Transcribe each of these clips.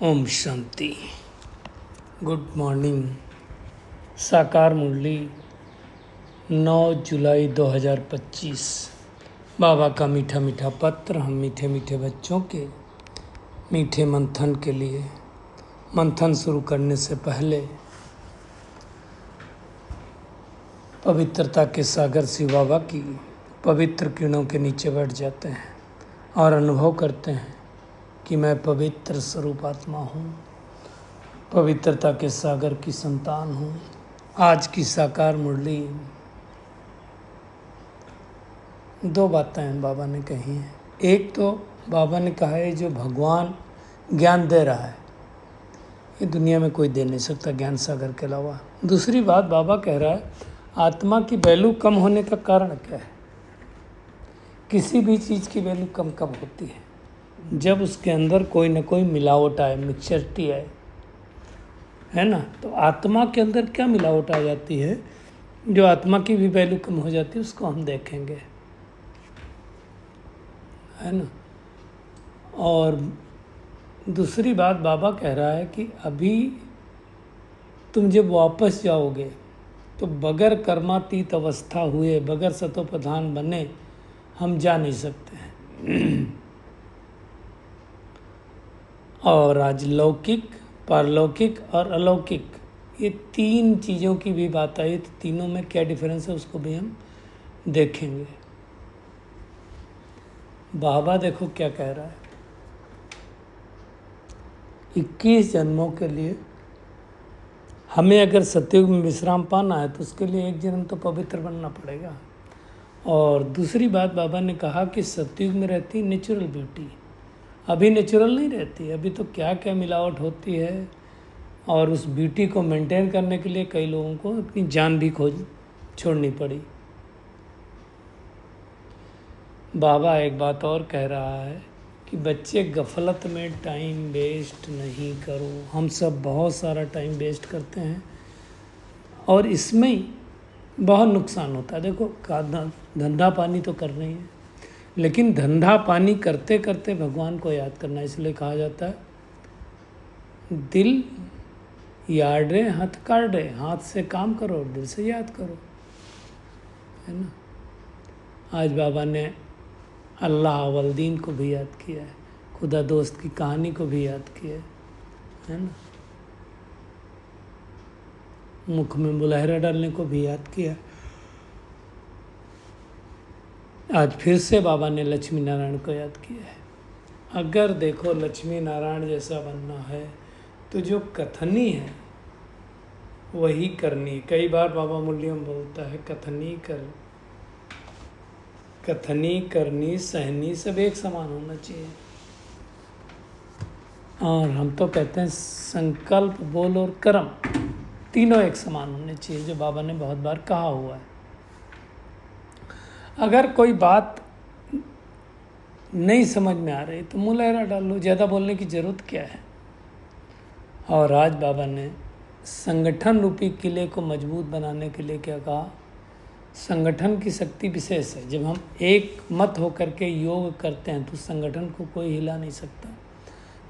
Om Shanti. Good morning. साकार मुरली 9 जुलाई 2025। बाबा का मीठा मीठा पत्र हम मीठे मीठे बच्चों के मीठे मंथन के लिए। मंथन शुरू करने से पहले पवित्रता के सागर शिव बाबा की पवित्र किरणों के नीचे बैठ जाते हैं और अनुभव करते हैं कि मैं पवित्र स्वरूप आत्मा हूँ, पवित्रता के सागर की संतान हूँ। आज की साकार मुरली 2 बातें बाबा ने कही हैं। एक तो बाबा ने कहा है जो भगवान ज्ञान दे रहा है ये दुनिया में कोई दे नहीं सकता ज्ञान सागर के अलावा। दूसरी बात बाबा कह रहा है आत्मा की वैल्यू कम होने का कारण क्या है। किसी भी चीज़ की वैल्यू कम कब होती है? जब उसके अंदर कोई ना कोई मिलावट आए, मिक्सचरिटी आए, है ना। तो आत्मा के अंदर क्या मिलावट आ जाती है जो आत्मा की भी वैल्यू कम हो जाती है, उसको हम देखेंगे, है ना। और दूसरी बात बाबा कह रहा है कि अभी तुम जब वापस जाओगे तो बगैर कर्मातीत अवस्था हुए, बगैर सतोप्रधान बने हम जा नहीं सकते हैं। और आज लौकिक, पारलौकिक और अलौकिक ये 3 चीज़ों की भी बात आई, तो तीनों में क्या डिफरेंस है उसको भी हम देखेंगे। बाबा देखो क्या कह रहा है, 21 जन्मों के लिए हमें अगर सतयुग में विश्राम पाना है तो उसके लिए एक जन्म तो पवित्र बनना पड़ेगा। और दूसरी बात बाबा ने कहा कि सतयुग में रहती नेचुरल ब्यूटी, अभी नेचुरल नहीं रहती। अभी तो क्या क्या मिलावट होती है, और उस ब्यूटी को मेंटेन करने के लिए कई लोगों को अपनी जान भी छोड़नी पड़ी। बाबा एक बात और कह रहा है कि बच्चे गफलत में टाइम वेस्ट नहीं करो। हम सब बहुत सारा टाइम वेस्ट करते हैं और इसमें ही बहुत नुकसान होता है। देखो धंधा पानी तो करना ही है, लेकिन धंधा पानी करते करते भगवान को याद करना। इसलिए कहा जाता है दिल याद रे हाथ काट रे, हाथ से काम करो दिल से याद करो, है ना। आज बाबा ने अल्लाह अवलदीन को भी याद किया है, खुदा दोस्त की कहानी को भी याद किया है ना। मुख में बुलहरा डालने को भी याद किया। आज फिर से बाबा ने लक्ष्मी नारायण को याद किया है। अगर देखो लक्ष्मी नारायण जैसा बनना है तो जो कथनी है वही करनी। कई बार बाबा मुरली में बोलता है कथनी करनी सहनी सब एक समान होना चाहिए। और हम तो कहते हैं संकल्प, बोल और कर्म तीनों एक समान होने चाहिए, जो बाबा ने बहुत बार कहा हुआ है। अगर कोई बात नहीं समझ में आ रही तो मुँह लहरा डाल लो, ज़्यादा बोलने की ज़रूरत क्या है। और आज बाबा ने संगठन रूपी किले को मजबूत बनाने के लिए क्या कहा, संगठन की शक्ति विशेष है। जब हम एक मत होकर के योग करते हैं तो संगठन को कोई हिला नहीं सकता,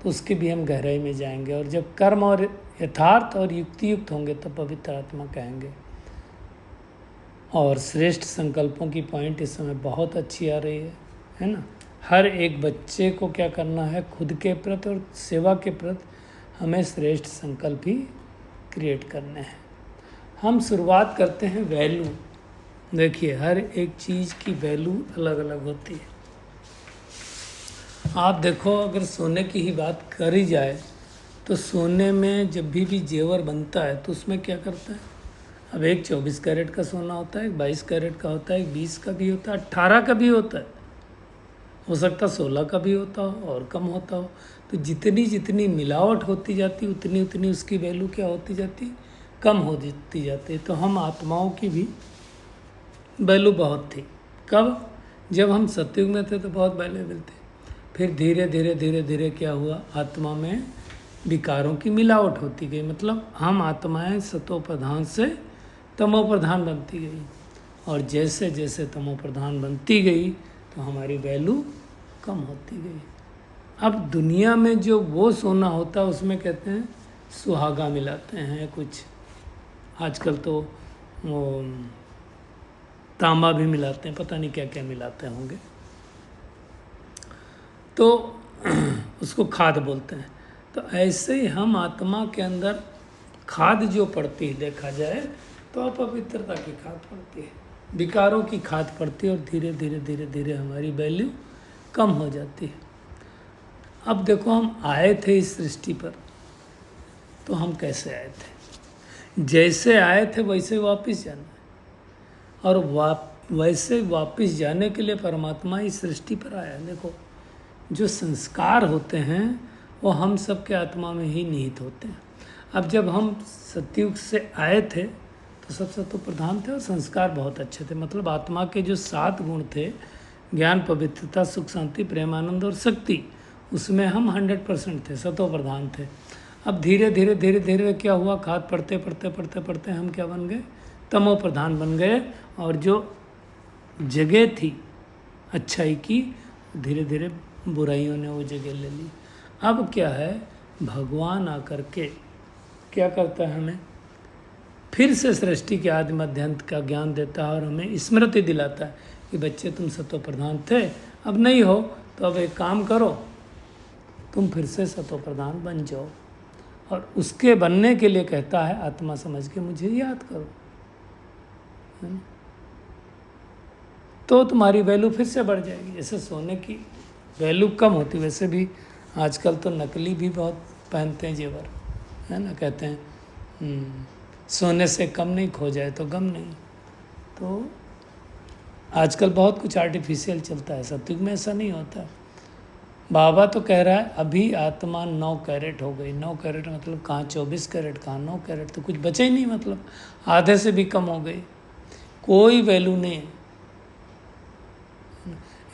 तो उसकी भी हम गहराई में जाएंगे। और जब कर्म और यथार्थ और युक्ति युक्त होंगे तो पवित्र आत्मा कहेंगे। और श्रेष्ठ संकल्पों की पॉइंट इस समय बहुत अच्छी आ रही है ना। हर एक बच्चे को क्या करना है, खुद के प्रति और सेवा के प्रति हमें श्रेष्ठ संकल्प ही क्रिएट करने हैं। हम शुरुआत करते हैं वैल्यू। देखिए हर एक चीज़ की वैल्यू अलग अलग होती है। आप देखो अगर सोने की ही बात करी जाए तो सोने में जब भी जेवर बनता है तो उसमें क्या करता है, अब एक 24 कैरेट का सोना होता है, एक 22 कैरेट का होता है, एक 20 का भी होता है, 18 का भी होता है, हो सकता है 16 का भी होता हो और कम होता हो। तो जितनी जितनी मिलावट होती जाती उतनी उतनी उसकी वैल्यू क्या होती जाती, कम होती जाती है। तो हम आत्माओं की भी वैल्यू बहुत थी। कब? जब हम सतयुग में थे तो बहुत वैल्यूएबल थे। फिर धीरे धीरे धीरे धीरे क्या हुआ, आत्मा में विकारों की मिलावट होती गई। मतलब हम आत्माएं सतो प्रधान से तमो प्रधान बनती गई, और जैसे जैसे तमो प्रधान बनती गई तो हमारी वैल्यू कम होती गई। अब दुनिया में जो वो सोना होता है उसमें कहते हैं सुहागा मिलाते हैं कुछ, आजकल तो वो तांबा भी मिलाते हैं, पता नहीं क्या क्या मिलाते होंगे, तो उसको खाद बोलते हैं। तो ऐसे ही हम आत्मा के अंदर खाद जो पड़ती है, देखा जाए तो अपवित्रता की खाद पड़ती है, विकारों की खाद पड़ती है, और धीरे धीरे धीरे धीरे हमारी वैल्यू कम हो जाती है। अब देखो, हम आए थे इस सृष्टि पर, तो हम कैसे आए थे? जैसे आए थे वैसे वापस जाना है, और वैसे वापस जाने के लिए परमात्मा इस सृष्टि पर आया है। देखो, जो संस्कार होते हैं वो हम सबके आत्मा में ही निहित होते हैं। अब जब हम सतयुग से आए थे तो सब सत्व प्रधान थे और संस्कार बहुत अच्छे थे, मतलब आत्मा के जो 7 गुण थे, ज्ञान, पवित्रता, सुख, शांति, प्रेम, आनंद और शक्ति, उसमें हम 100% थे, सत्व प्रधान थे। अब धीरे धीरे धीरे धीरे क्या हुआ, खाद पढ़ते पढ़ते पढ़ते पढ़ते हम क्या बन गए, तमो प्रधान बन गए, और जो जगह थी अच्छाई की, धीरे धीरे बुराइयों ने वो जगह ले ली। अब क्या है, भगवान आकर के क्या करता है, हमें फिर से सृष्टि के आदि मध्य अंत का ज्ञान देता है और हमें स्मृति दिलाता है कि बच्चे तुम सत्व प्रधान थे, अब नहीं हो, तो अब एक काम करो, तुम फिर से सत्व प्रधान बन जाओ। और उसके बनने के लिए कहता है, आत्मा समझ के मुझे याद करो, है ना? तो तुम्हारी वैल्यू फिर से बढ़ जाएगी। जैसे सोने की वैल्यू कम होती, वैसे भी आजकल तो नकली भी बहुत पहनते हैं जेवर, है ना? कहते हैं सोने से कम नहीं, खो जाए तो गम नहीं। तो आजकल बहुत कुछ आर्टिफिशियल चलता है, सत्युग में ऐसा नहीं होता। बाबा तो कह रहा है अभी आत्मा 9 कैरेट हो गई। 9 कैरेट मतलब कहाँ 24 कैरेट, कहाँ 9 कैरेट, तो कुछ बचे ही नहीं, मतलब आधे से भी कम हो गई, कोई वैल्यू नहीं है।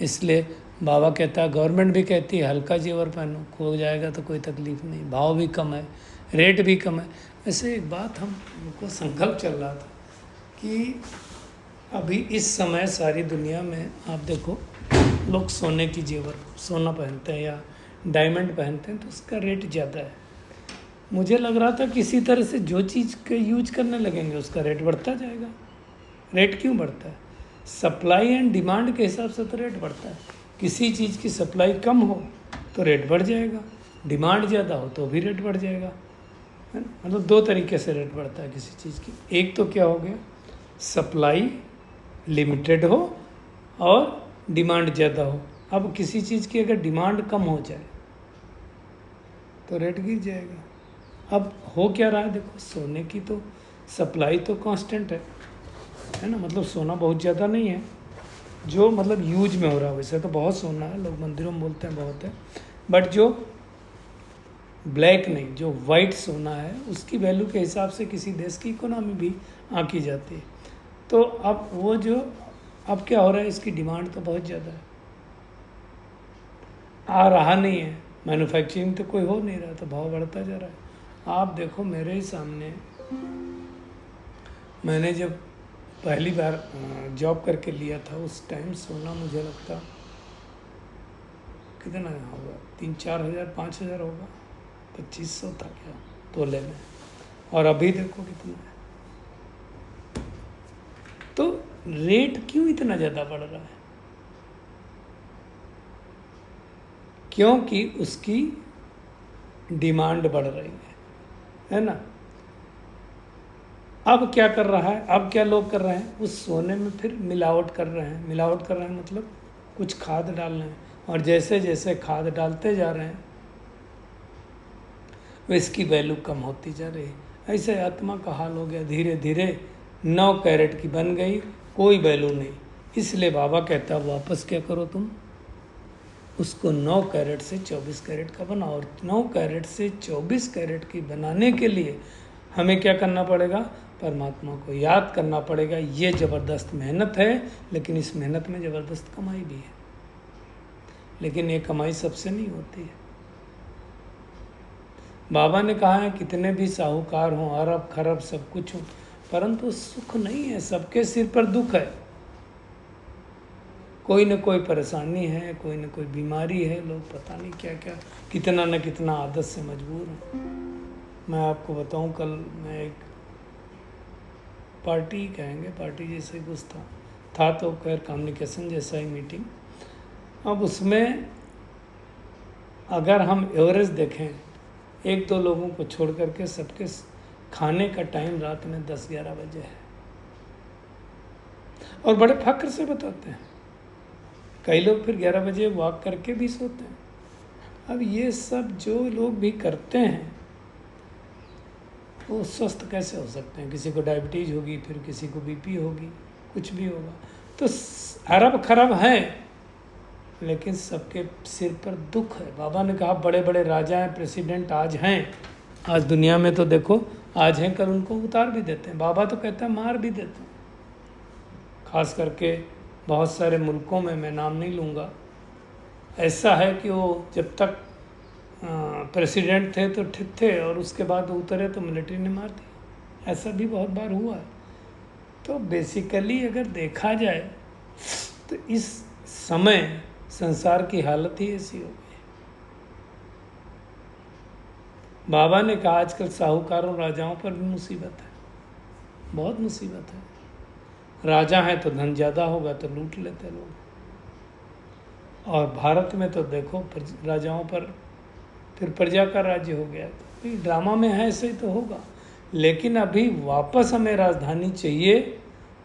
इसलिए बाबा कहता है, गवर्नमेंट भी कहती है हल्का जेवर पहनो, खो जाएगा तो कोई तकलीफ नहीं, भाव भी कम है, रेट भी कम है। वैसे एक बात हमको संकल्प चल रहा था कि अभी इस समय सारी दुनिया में आप देखो, लोग सोने की जेवर, सोना पहनते हैं या डायमंड पहनते हैं, तो उसका रेट ज़्यादा है। मुझे लग रहा था किसी तरह से जो चीज़ का यूज करने लगेंगे उसका रेट बढ़ता जाएगा। रेट क्यों बढ़ता है? सप्लाई एंड डिमांड के हिसाब से तो रेट बढ़ता है। किसी चीज़ की सप्लाई कम हो तो रेट बढ़ जाएगा, डिमांड ज़्यादा हो तो भी रेट बढ़ जाएगा, है ना? मतलब 2 तरीके से रेट बढ़ता है किसी चीज़ की। एक तो क्या हो गया, सप्लाई लिमिटेड हो और डिमांड ज़्यादा हो। अब किसी चीज़ की अगर डिमांड कम हो जाए तो रेट गिर जाएगा। अब हो क्या रहा है, देखो, सोने की तो सप्लाई तो कांस्टेंट है ना, मतलब सोना बहुत ज़्यादा नहीं है जो मतलब यूज में हो रहा है। वैसे तो बहुत सोना है, लोग मंदिरों में बोलते हैं बहुत है, बट जो ब्लैक नहीं, जो वाइट सोना है, उसकी वैल्यू के हिसाब से किसी देश की इकोनॉमी भी आंकी जाती है। तो अब वो जो अब क्या हो रहा है, इसकी डिमांड तो बहुत ज़्यादा है, आ रहा नहीं है, मैन्युफैक्चरिंग तो कोई हो नहीं रहा, तो भाव बढ़ता जा रहा है। आप देखो मेरे ही सामने, मैंने जब पहली बार जॉब करके लिया था, उस टाइम सोना मुझे लगता कितना होगा, 3-4 हज़ार 5 हज़ार होगा, 2500 था क्या तोले में, और अभी देखो कितना है। तो रेट क्यों इतना ज़्यादा बढ़ रहा है? क्योंकि उसकी डिमांड बढ़ रही है ना। अब क्या कर रहा है, अब क्या लोग कर रहे हैं, उस सोने में फिर मिलावट कर रहे हैं। मिलावट कर रहे हैं मतलब कुछ खाद डाल रहे हैं, और जैसे जैसे खाद डालते जा रहे हैं वो इसकी वैल्यू कम होती जा रही है। ऐसे आत्मा का हाल हो गया, धीरे धीरे 9 कैरेट की बन गई, कोई वैल्यू नहीं। इसलिए बाबा कहता है वापस क्या करो, तुम उसको 9 कैरेट से 24 कैरेट का बनाओ। और 9 कैरेट से 24 कैरेट की बनाने के लिए हमें क्या करना पड़ेगा, परमात्मा को याद करना पड़ेगा। ये ज़बरदस्त मेहनत है, लेकिन इस मेहनत में ज़बरदस्त कमाई भी है, लेकिन ये कमाई सबसे नहीं होती है। बाबा ने कहा है कितने भी साहूकार हों, अरब खरब सब कुछ हो, परंतु सुख नहीं है, सबके सिर पर दुख है। कोई न कोई परेशानी है, कोई न कोई बीमारी है, लोग पता नहीं क्या क्या कितना न कितना आदत से मजबूर हैं। मैं आपको बताऊं, कल मैं एक पार्टी कहेंगे, पार्टी जैसे कुछ था तो खैर कम्युनिकेशन जैसा ही मीटिंग। अब उसमें अगर हम एवरेज देखें, एक दो लोगों को छोड़ करके सबके खाने का टाइम रात में 10-11 बजे है, और बड़े फक्र से बताते हैं। कई लोग फिर 11 बजे वॉक करके भी सोते हैं। अब ये सब जो लोग भी करते हैं वो स्वस्थ कैसे हो सकते हैं? किसी को डायबिटीज़ होगी, फिर किसी को बीपी होगी, कुछ भी होगा। तो अरब खरब हैं, लेकिन सबके सिर पर दुख है। बाबा ने कहा बड़े बड़े राजा हैं, प्रेसिडेंट आज हैं, आज दुनिया में तो देखो आज हैं, कल उनको उतार भी देते हैं। बाबा तो कहता है मार भी देते हैं। खास करके बहुत सारे मुल्कों में, मैं नाम नहीं लूँगा, ऐसा है कि वो जब तक प्रेसिडेंट थे तो ठीक थे, और उसके बाद उतरे तो मिलिट्री ने मार दिया। ऐसा भी बहुत बार हुआ है। तो बेसिकली अगर देखा जाए तो इस समय संसार की हालत ही ऐसी हो गई। बाबा ने कहा आजकल साहूकारों राजाओं पर भी मुसीबत है, बहुत मुसीबत है। राजा हैं तो धन ज़्यादा होगा तो लूट लेते लोग, और भारत में तो देखो राजाओं पर फिर प्रजा का राज्य हो गया। तो ड्रामा में है, ऐसे ही तो होगा। लेकिन अभी वापस हमें राजधानी चाहिए,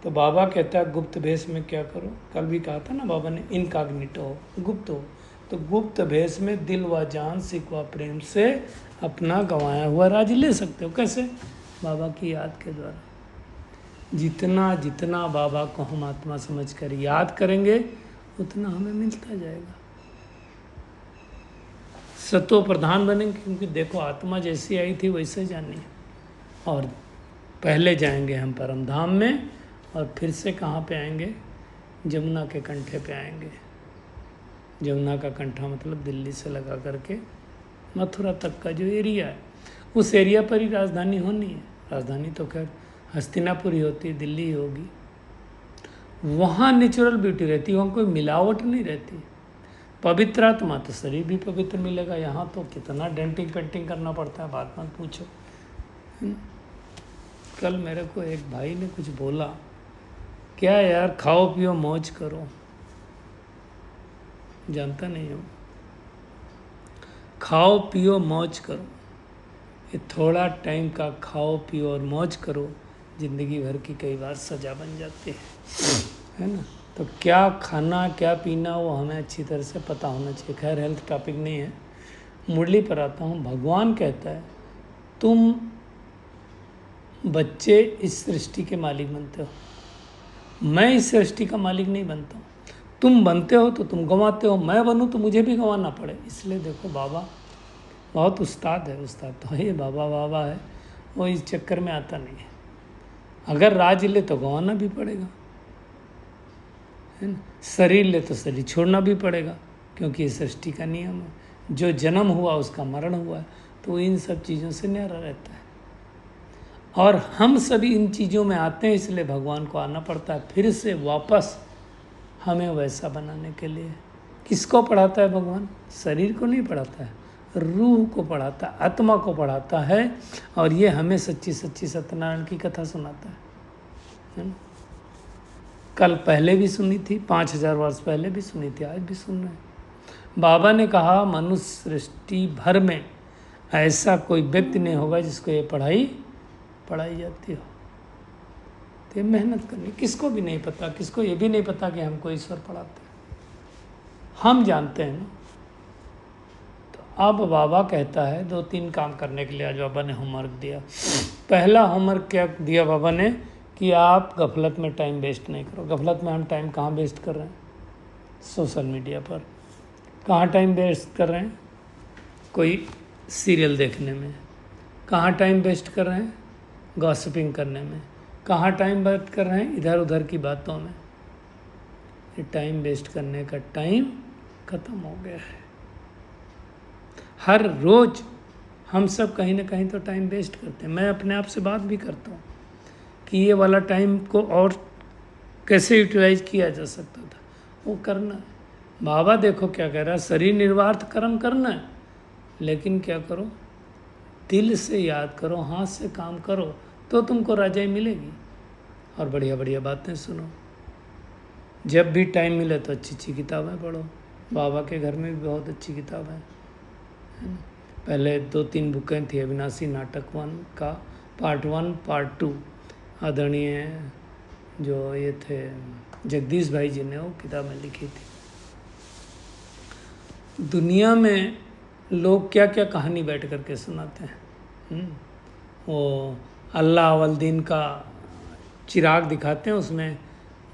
तो बाबा कहता है गुप्त भेष में क्या करो। कल भी कहा था ना बाबा ने, इनकॉग्निटो हो, गुप्त हो। तो गुप्त भेष में दिल व जान, सिख व प्रेम से अपना गंवाया हुआ राज ले सकते हो। कैसे? बाबा की याद के द्वारा। जितना जितना बाबा को हम आत्मा समझकर याद करेंगे, उतना हमें मिलता जाएगा। सतो प्रधान बनेंगे, क्योंकि देखो आत्मा जैसी आई थी वैसे जानी है। और पहले जाएंगे हम परम धाम में, और फिर से कहाँ पे आएंगे? जमुना के कंठे पे आएंगे। जमुना का कंठा मतलब दिल्ली से लगा करके मथुरा तक का जो एरिया है, उस एरिया पर ही राजधानी होनी है। राजधानी तो खैर हस्तिनापुर ही होती, दिल्ली ही होगी। वहाँ नेचुरल ब्यूटी रहती है, वहाँ कोई मिलावट नहीं रहती। पवित्र आत्मा तो शरीर भी पवित्र मिलेगा। यहाँ तो कितना डेंटिंग पेंटिंग करना पड़ता है, बात मत पूछो। कल मेरे को एक भाई ने कुछ बोला, क्या यार खाओ पियो मौज करो। जानता नहीं हूँ, खाओ पियो मौज करो। ये थोड़ा टाइम का खाओ पियो और मौज करो, ज़िंदगी भर की कई बार सजा बन जाती है ना। तो क्या खाना क्या पीना वो हमें अच्छी तरह से पता होना चाहिए। खैर हेल्थ टॉपिक नहीं है, मुरली पर आता हूँ। भगवान कहता है तुम बच्चे इस सृष्टि के मालिक बनते हो, मैं इस सृष्टि का मालिक नहीं बनता हूँ। तुम बनते हो तो तुम गंवाते हो, मैं बनूँ तो मुझे भी गंवाना पड़े। इसलिए देखो बाबा बहुत उस्ताद है, उस्ताद तो ये बाबा बाबा है, वो इस चक्कर में आता नहीं है। अगर राज ले तो गंवाना भी पड़ेगा, है ना। शरीर ले तो शरीर छोड़ना भी पड़ेगा, क्योंकि ये सृष्टि का नियम है। जो जन्म हुआ उसका मरण हुआ है, तो इन सब चीज़ों से न्यारा रहता है। और हम सभी इन चीज़ों में आते हैं, इसलिए भगवान को आना पड़ता है फिर से वापस हमें वैसा बनाने के लिए। किसको पढ़ाता है भगवान? शरीर को नहीं पढ़ाता है, रूह को पढ़ाता है, आत्मा को पढ़ाता है। और ये हमें सच्ची सच्ची सत्यनारायण की कथा सुनाता है ना। कल पहले भी सुनी थी, 5000 वर्ष पहले भी सुनी थी, आज भी सुन रहे हैं। बाबा ने कहा मनुष्य सृष्टि भर में ऐसा कोई व्यक्ति नहीं होगा जिसको ये पढ़ाई जाती हो। तो मेहनत करनी, किसको भी नहीं पता, किसको ये भी नहीं पता कि हमको ईश्वर पढ़ाते हैं, हम जानते हैं ना। तो अब बाबा कहता है 2-3 काम करने के लिए आज बाबा ने होमवर्क दिया। पहला होमवर्क क्या दिया बाबा ने कि आप गफलत में टाइम वेस्ट नहीं करो। गफलत में हम टाइम कहाँ वेस्ट कर रहे हैं? सोशल मीडिया पर। कहाँ टाइम वेस्ट कर रहे हैं? कोई सीरियल देखने में। कहाँ टाइम वेस्ट कर रहे हैं? गॉसिपिंग करने में। कहाँ टाइम वेस्ट कर रहे हैं? इधर उधर की बातों में। ये टाइम वेस्ट करने का टाइम ख़त्म हो गया है। हर रोज़ हम सब कहीं ना कहीं तो टाइम वेस्ट करते हैं। मैं अपने आप से बात भी करता हूँ कि ये वाला टाइम को और कैसे यूटिलाइज किया जा सकता था। वो करना है। बाबा देखो क्या कह रहा है, शरीर निर्वार्थ कर्म करना है, लेकिन क्या करो, दिल से याद करो, हाथ से काम करो, तो तुमको राजाई मिलेगी। और बढ़िया बढ़िया बातें सुनो, जब भी टाइम मिले तो अच्छी अच्छी किताबें पढ़ो। बाबा के घर में भी बहुत अच्छी किताबें हैं, है ना। पहले 2-3 बुकें थी, अविनाशी नाटक 1 का पार्ट 1 पार्ट 2, आदरणीय जो ये थे जगदीश भाई जी ने वो किताबें लिखी थी। दुनिया में लोग क्या क्या कहानी बैठ करके सुनाते हैं। वो अल्लाह अवल का चिराग दिखाते हैं, उसमें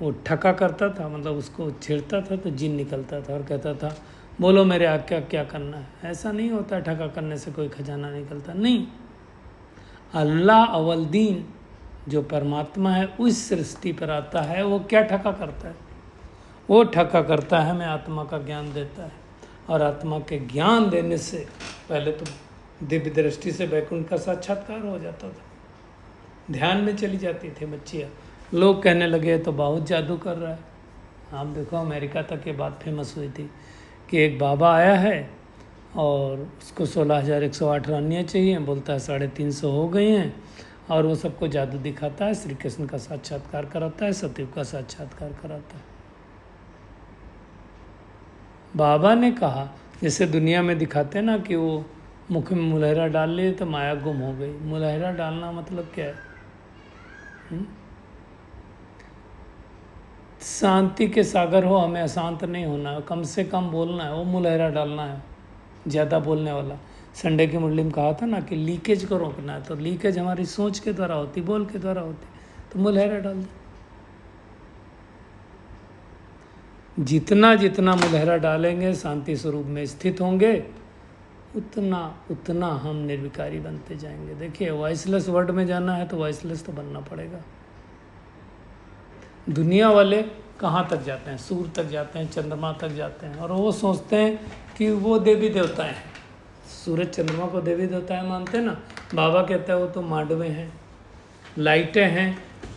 वो ठका करता था, मतलब उसको छेड़ता था तो जिन निकलता था और कहता था बोलो मेरे आज्ञा क्या करना है। ऐसा नहीं होता, ठका करने से कोई खजाना निकलता नहीं। अल्लाह अवल जो परमात्मा है उस सृष्टि पर आता है, वो क्या ठका करता है? वो ठका करता है हमें आत्मा का ज्ञान देता है, और आत्मा के ज्ञान देने से पहले तो दिव्य दृष्टि से वैकुंठ का साक्षात्कार हो जाता था, ध्यान में चली जाती थी बच्चियाँ। लोग कहने लगे तो बहुत जादू कर रहा है। आप देखो अमेरिका तक ये बात फेमस हुई थी कि एक बाबा आया है और उसको 16,108 रानियाँ चाहिए, बोलता है 350 हो गई हैं, और वो सबको जादू दिखाता है, श्री कृष्ण का साक्षात्कार कराता है, सतयुग का साक्षात्कार कराता है। बाबा ने कहा जैसे दुनिया में दिखाते हैं ना कि वो मुख में मुलहरा डाल लिए तो माया गुम हो गई। मुलहरा डालना मतलब क्या है? शांति के सागर हो, हमें अशांत नहीं होना है, कम से कम बोलना है, वो मुलहरा डालना है। ज़्यादा बोलने वाला, संडे की मुरली में कहा था ना कि लीकेज को रोकना है, तो लीकेज हमारी सोच के द्वारा होती, बोल के द्वारा होती, तो मुलहरा डाल दो। जितना जितना मुलहरा डालेंगे, शांति स्वरूप में स्थित होंगे, उतना उतना हम निर्विकारी बनते जाएंगे। देखिए वॉइसलेस वर्ड में जाना है तो वॉइसलेस तो बनना पड़ेगा। दुनिया वाले कहाँ तक जाते हैं? सूर्य तक जाते हैं, चंद्रमा तक जाते हैं, और वो सोचते हैं कि वो देवी देवता हैं। सूरज चंद्रमा को देवी देवता है मानते हैं ना। बाबा कहता है वो तो मांडवे हैं, लाइटें हैं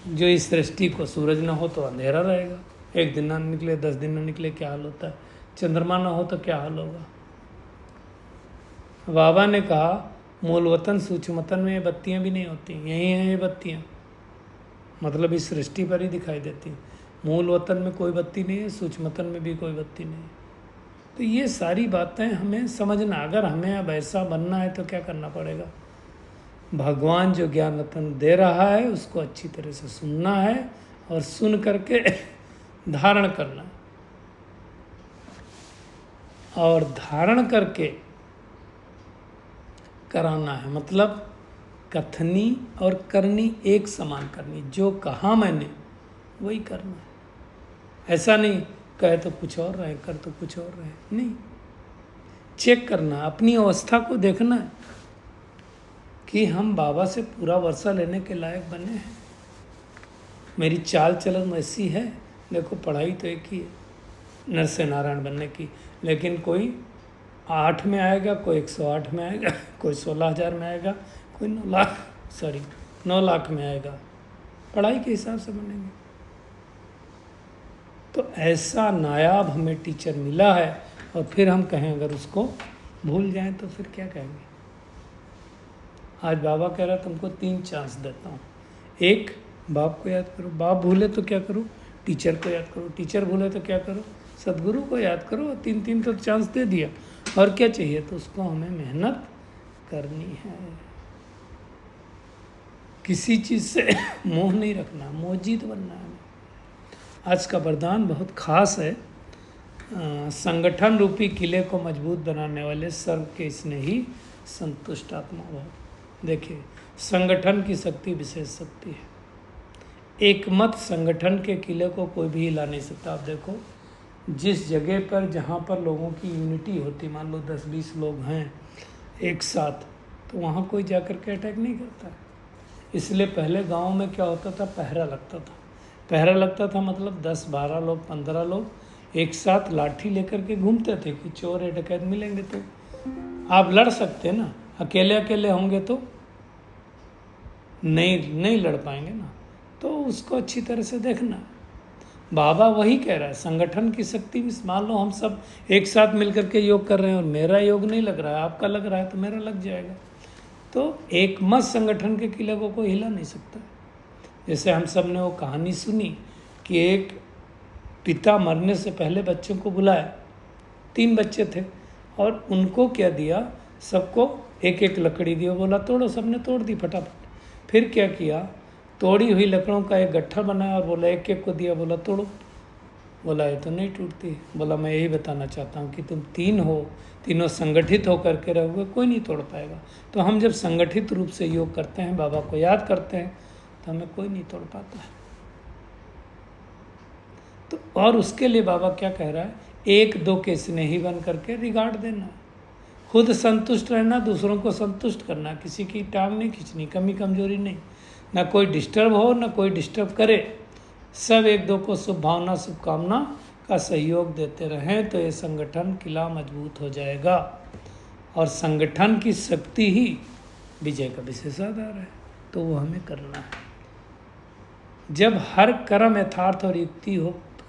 जो इस सृष्टि को, सूरज ना हो तो अंधेरा रहेगा, 1 दिन ना निकले, 10 दिन ना निकले, क्या हाल होता है? चंद्रमा ना हो तो क्या हाल होगा? बाबा ने कहा मूल वतन सूक्ष्म वतन में ये बत्तियाँ भी नहीं होती, यही हैं ये बत्तियाँ, मतलब इस सृष्टि पर ही दिखाई देती। मूल वतन में कोई बत्ती नहीं है, सूक्ष्म वतन में भी कोई बत्ती नहीं है। तो ये सारी बातें हमें समझना, अगर हमें अब ऐसा बनना है तो क्या करना पड़ेगा? भगवान जो ज्ञान रत्न दे रहा है उसको अच्छी तरह से सुनना है, और सुन करके धारण करना, और धारण करके कराना है। मतलब कथनी और करनी एक समान करनी, जो कहा मैंने वही करना है। ऐसा नहीं कहे तो कुछ और रहे, कर तो कुछ और रहे, नहीं। चेक करना, अपनी अवस्था को देखना है कि हम बाबा से पूरा वर्षा लेने के लायक बने हैं। मेरी चाल चलन वैसी है, देखो पढ़ाई तो एक ही है, नरसे नारायण बनने की, लेकिन कोई 8 में आएगा, कोई 108 में आएगा, कोई 16,000 में आएगा, कोई 9 लाख में आएगा। पढ़ाई के हिसाब से बनेंगे। तो ऐसा नायाब हमें टीचर मिला है, और फिर हम कहें अगर उसको भूल जाएं तो फिर क्या कहेंगे? आज बाबा कह रहा तुमको 3 चांस देता हूँ। 1, बाप को याद करो, बाप भूले तो क्या करो? टीचर को याद करो, टीचर भूले तो क्या करो? सदगुरु को याद करो। 3 तो चांस दे दिया, और क्या चाहिए? तो उसको हमें मेहनत करनी है। किसी चीज़ से मोह नहीं रखना, मोहजीत बनना है। आज का वरदान बहुत खास है। संगठन रूपी किले को मजबूत बनाने वाले सर्व के स्नेही संतुष्ट आत्मा भाव। देखिए संगठन की शक्ति विशेष शक्ति है। एकमत संगठन के किले को कोई भी हिला नहीं सकता। आप देखो जिस जगह पर, जहाँ पर लोगों की यूनिटी होती, मान लो 10-20 लोग हैं एक साथ, तो वहाँ कोई जाकर के अटैक नहीं करता। इसलिए पहले गांव में क्या होता था? पहरा लगता था। पहरा लगता था मतलब 10-12 लोग, 15 लोग एक साथ लाठी लेकर के घूमते थे कि चोर है डकैत मिलेंगे तो आप लड़ सकते ना। अकेले अकेले होंगे तो नहीं लड़ पाएंगे ना। तो उसको अच्छी तरह से देखना। बाबा वही कह रहा है, संगठन की शक्ति भी। मान लो हम सब एक साथ मिलकर के योग कर रहे हैं और मेरा योग नहीं लग रहा है, आपका लग रहा है, तो मेरा लग जाएगा। तो एक मत संगठन के किले को कोई हिला नहीं सकता। जैसे हम सब ने वो कहानी सुनी कि एक पिता मरने से पहले बच्चों को बुलाया, 3 बच्चे थे, और उनको क्या दिया, सबको एक एक लकड़ी दी, बोला तोड़ो, सबने तोड़ दी फटाफट। फिर क्या किया, तोड़ी हुई लकड़ों का एक गट्ठर बनाया और बोला एक एक को दिया, बोला तोड़ो। बोला ये तो नहीं टूटती। बोला मैं यही बताना चाहता हूँ कि तुम 3 हो, तीनों संगठित होकर के रहोगे, कोई नहीं तोड़ पाएगा। तो हम जब संगठित रूप से योग करते हैं, बाबा को याद करते हैं, तो हमें कोई नहीं तोड़ पाता है। तो और उसके लिए बाबा क्या कह रहा है, 1-2 के स्नेही बन करके रिगार्ड देना, खुद संतुष्ट रहना, दूसरों को संतुष्ट करना, किसी की टांग नहीं खींचनी, कमी कमजोरी नहीं, ना कोई डिस्टर्ब हो ना कोई डिस्टर्ब करे, सब 1-2 को शुभ भावना शुभकामना का सहयोग देते रहें, तो ये संगठन किला मजबूत हो जाएगा। और संगठन की शक्ति ही विजय का विशेष आधार है, तो वो हमें करना है। जब हर कर्म यथार्थ और युक्ति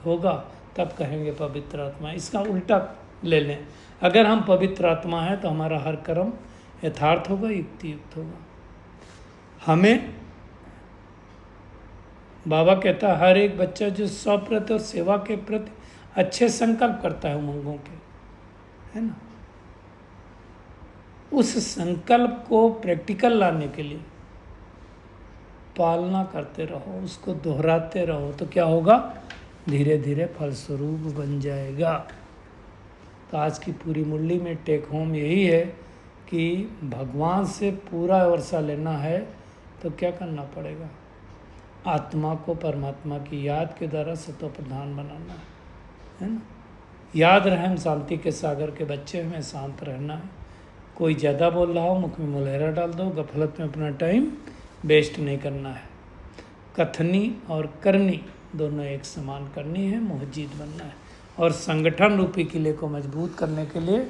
होगा तब कहेंगे पवित्र आत्मा। इसका उल्टा ले लें, अगर हम पवित्र आत्मा हैं तो हमारा हर कर्म यथार्थ होगा, युक्ति युक्त होगा। हमें बाबा कहता है, हर एक बच्चा जो स्वप्रति और सेवा के प्रति अच्छे संकल्प करता है उमंगों के, है ना, उस संकल्प को प्रैक्टिकल लाने के लिए पालना करते रहो, उसको दोहराते रहो, तो क्या होगा, धीरे धीरे फलस्वरूप बन जाएगा। तो आज की पूरी मुरली में टेक होम यही है कि भगवान से पूरा वर्षा लेना है तो क्या करना पड़ेगा, आत्मा को परमात्मा की याद के द्वारा सतो प्रधान बनाना है ना। याद रहे हम शांति के सागर के बच्चे, हमें शांत रहना है। कोई ज़्यादा बोल रहा हो मुख में मुलहरा डाल दो, गफलत में अपना टाइम वेस्ट नहीं करना है। कथनी और करनी दोनों एक समान करनी है, मोहजीत बनना है। और संगठन रूपी किले को मजबूत करने के लिए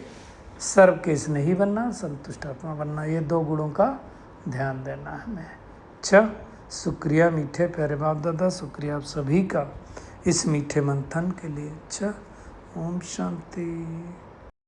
सर्व के स्नेही बनना, संतुष्ट आत्मा बनना, ये 2 गुणों का ध्यान देना है हमें। अच्छा, शुक्रिया मीठे प्यारे बाप दादा, शुक्रिया आप सभी का इस मीठे मंथन के लिए। अच्छा, ओम शांति।